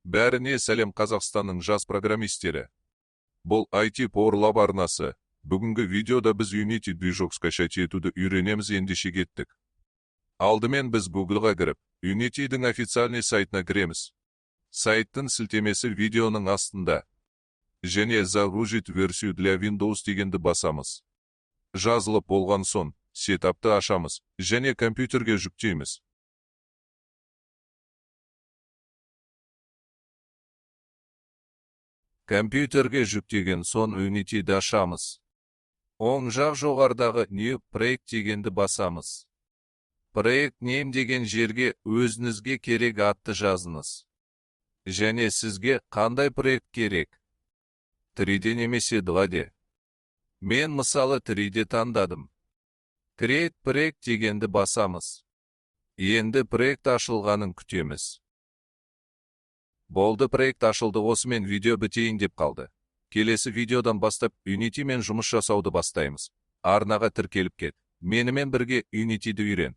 Бәріне сәлем Қазақстанның жас программистері. Бұл IT Power арнасы. Бүгінгі видеода біз Unity движок скачать етуді үйренеміз, ендеше кеттік. Алдымен біз Google-ға кіріп, Unity'дің официальный сайтына кіреміз. Сайттың сілтемесі видеоның астында. Және загрузить версию для Windows дегенді басамыз. Жазылып болған соң, сетапты ашамыз, және компьютерге жүктейміз. Компьютерге жүктеген соң Unity'ді ашамыз. Оң жақ жоғарыдағы New Project дегенді басамыз. Project name деген жерге өзіңізге керек атты жазыңыз. Және сізге қандай проект керек? 3D немесе 2D. Мен мысалы 3D таңдадым. Create Project дегенді басамыз. Енді проект ашылғанын күтеміз. Болды, проект ашылды, осымен видео бітейін деп қалды. Келесі видеодан бастап Unity мен жұмыс жасауды бастаймыз. Арнаға тіркеліп кет. Менімен бірге Unity'ді үйрен.